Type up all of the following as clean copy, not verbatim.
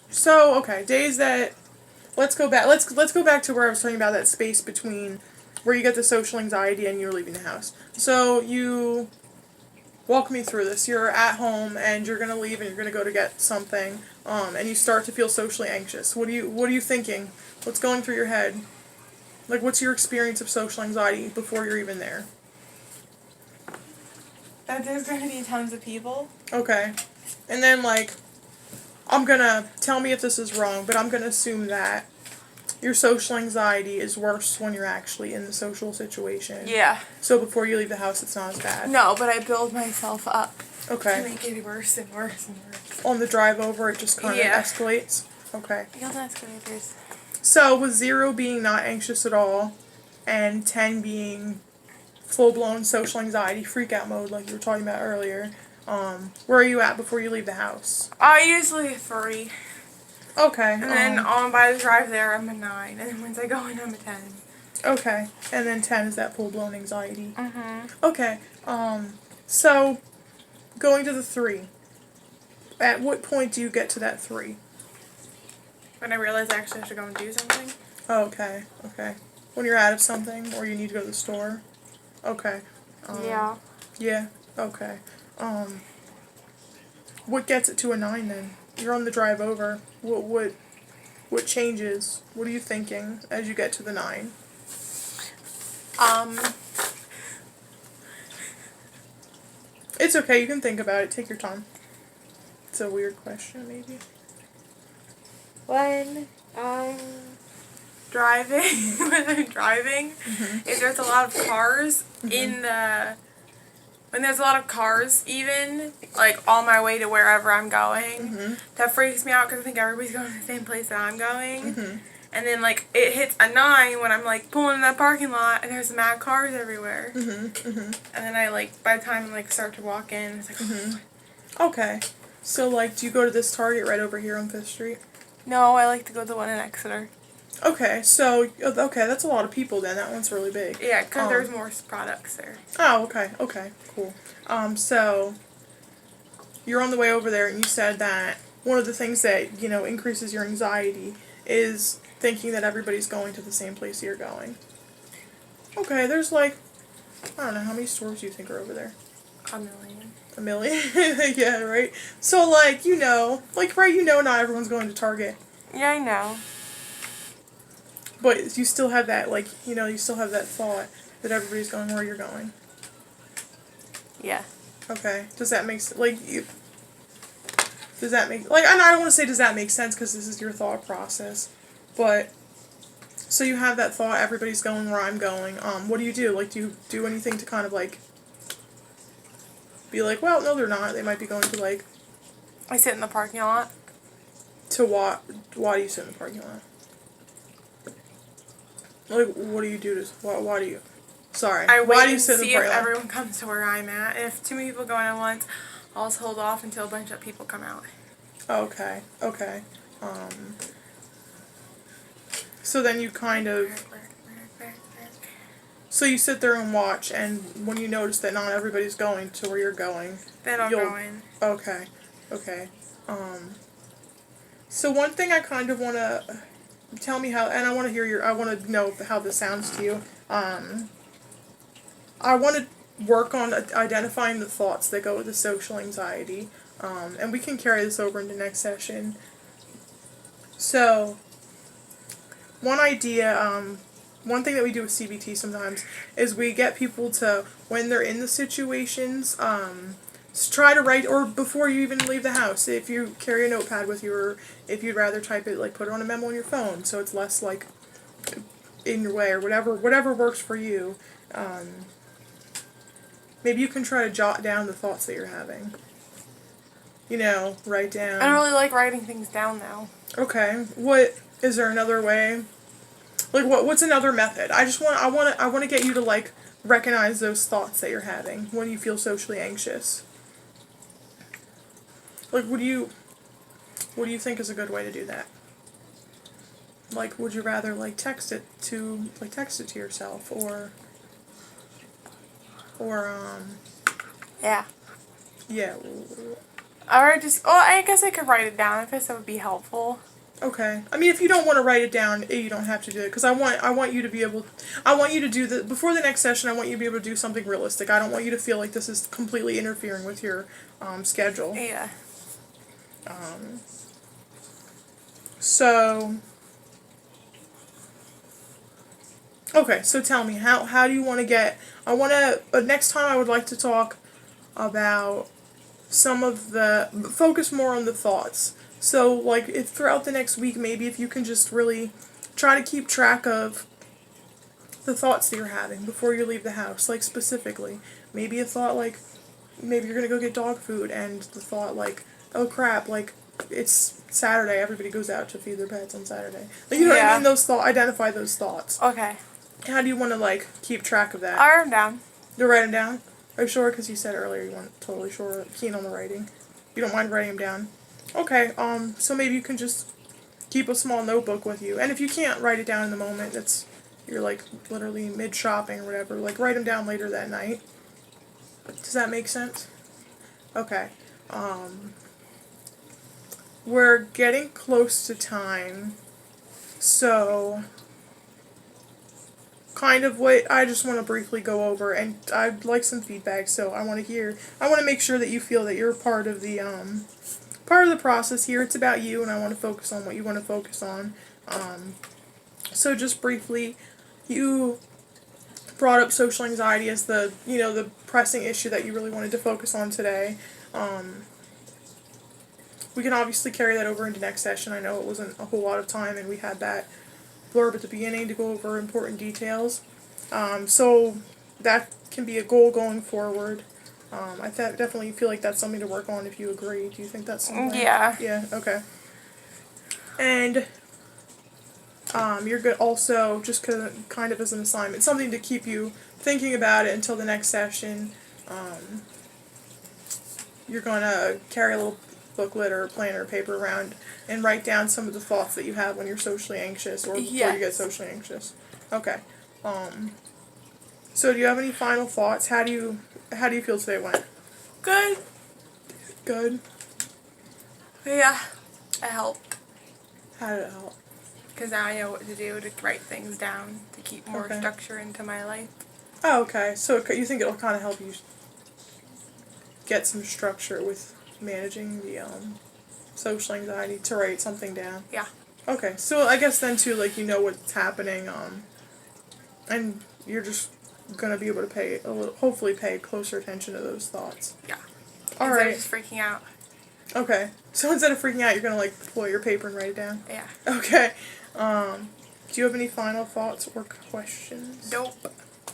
So, okay, days that let's go back. Let's go back to where I was talking about that space between where you get the social anxiety and you're leaving the house. So, you walk me through this. You're at home and you're going to leave and you're going to go to get something. And you start to feel socially anxious. What are you thinking? What's going through your head? Like, what's your experience of social anxiety before you're even there? That there's going to be tons of people. Okay. And then, like, I'm gonna, tell me if this is wrong, but I'm gonna assume that your social anxiety is worse when you're actually in the social situation. Yeah. So before you leave the house, it's not as bad. No, but I build myself up. Okay. To make it worse and worse and worse. On the drive over, it just kind of escalates? Okay. Build escalators. So with 0 being not anxious at all, and 10 being full-blown social anxiety, freak-out mode like you were talking about earlier, where are you at before you leave the house? Usually 3. Okay. And then by the drive there, I'm a 9. And then once I go in, I'm a 10. Okay. And then 10 is that full-blown anxiety. Mm-hmm. Okay. So, going to the 3. At what point do you get to that 3? When I realize I actually have to go and do something. Oh, okay. Okay. When you're out of something, or you need to go to the store? Okay. Yeah. Yeah. Okay. What gets it to a 9 then? You're on the drive over. What changes? What are you thinking as you get to the 9? It's okay, you can think about it. Take your time. It's a weird question, maybe. When I'm driving, if there's a lot of cars when there's a lot of cars even, like, on my way to wherever I'm going, that freaks me out because I think everybody's going to the same place that I'm going. And then, like, it hits a 9 when I'm, like, pulling in that parking lot and there's mad cars everywhere. And then I, like, by the time I, like, start to walk in, it's like, Okay. So, like, do you go to this Target right over here on 5th Street? No, I like to go to the one in Exeter. Okay, so, okay, that's a lot of people then. That one's really big. Yeah, because there's more products there. Oh, okay, okay, cool. So, you're on the way over there and you said that one of the things that, increases your anxiety is thinking that everybody's going to the same place you're going. Okay, there's like, I don't know, how many stores do you think are over there? A million. A million? Yeah, right? So, like, not everyone's going to Target. Yeah, I know. But you still have that, like, you still have that thought that everybody's going where you're going. Yeah. Okay. Does that make sense? Does that make, like, and I don't want to say does that make sense because this is your thought process, but, so you have that thought, everybody's going where I'm going, what do you do? Like, do you do anything to kind of, like, be like, well, no, they're not, they might be going to, like... I sit in the parking lot. To what? Why do you sit in the parking lot? Like, what do you do to... Why do you... Sorry. Why do you sit in the parking lot? I wait and see if everyone comes to where I'm at. If too many people go in at once, I'll just hold off until a bunch of people come out. Okay. Okay. So then you kind of... So you sit there and watch, and when you notice that not everybody's going to where you're going... Then I'll go in. Okay. Okay. So one thing I kind of want to... Tell me how... And I want to hear I want to know how this sounds to you. I want to work on identifying the thoughts that go with the social anxiety. And we can carry this over into next session. So, one idea, one thing that we do with CBT sometimes is we get people to, when they're in the situations, try to write, or before you even leave the house, if you carry a notepad with you, or if you'd rather type it, like, put it on a memo on your phone, so it's less, like, in your way, or whatever works for you. Maybe you can try to jot down the thoughts that you're having. Write down. I don't really like writing things down now. Okay. Is there another way? Like, what's another method? I want to get you to, like, recognize those thoughts that you're having when you feel socially anxious. Like, what do you think is a good way to do that? Like, would you rather, like, text it to yourself, or Yeah. Yeah. Or just, oh, I guess I could write it down if that would be helpful. Okay. I mean, if you don't want to write it down, you don't have to do it. Because I want you to be able, I want you to do before the next session, I want you to be able to do something realistic. I don't want you to feel like this is completely interfering with your schedule. Yeah. So, okay, so tell me, how do you want to next time I would like to talk about focus more on the thoughts. So, like, if throughout the next week, maybe if you can just really try to keep track of the thoughts that you're having before you leave the house, like, specifically. Maybe a thought, like, maybe you're gonna go get dog food, and the thought, like, oh crap, like, it's Saturday, everybody goes out to feed their pets on Saturday. Like, you know what I mean? Identify those thoughts. Okay. How do you want to, like, keep track of that? I'll write them down. You write them down? Are you sure? Because you said earlier you weren't totally sure, keen on the writing. You don't mind writing them down? Okay, so maybe you can just keep a small notebook with you. And if you can't write it down in the moment, you're, like, literally mid-shopping or whatever, like, write them down later that night. Does that make sense? Okay. We're getting close to time, so kind of what I just want to briefly go over, and I'd like some feedback, so I want to make sure that you feel that you're part of the process here. It's about you, and I want to focus on what you want to focus on. So just briefly, you brought up social anxiety as the pressing issue that you really wanted to focus on today. We can obviously carry that over into next session. I know it wasn't a whole lot of time, and we had that blurb at the beginning to go over important details. So that can be a goal going forward. I definitely feel like that's something to work on if you agree. Do you think that's something? Yeah. Yeah, okay. And you're good also, just kind of as an assignment, something to keep you thinking about it until the next session. You're going to carry a little booklet or a planner or paper around and write down some of the thoughts that you have when you're socially anxious or before you get socially anxious. Okay. So do you have any final thoughts? How do you feel today went? Good. Good? Yeah. It helped. How did it help? Because now I know what to do to write things down to keep more structure into my life. Oh, okay. So you think it'll kind of help you get some structure with managing the social anxiety to write something down? Yeah. Okay. So I guess then too, like, you know what's happening, and you're just gonna be able to hopefully pay closer attention to those thoughts. Yeah. All Instead right. of just freaking out. Okay. So instead of freaking out, you're gonna, like, pull out your paper and write it down? Yeah. Okay. Do you have any final thoughts or questions? Nope.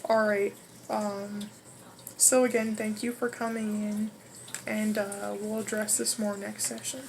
Alright. So again, thank you for coming in, and we'll address this more next session.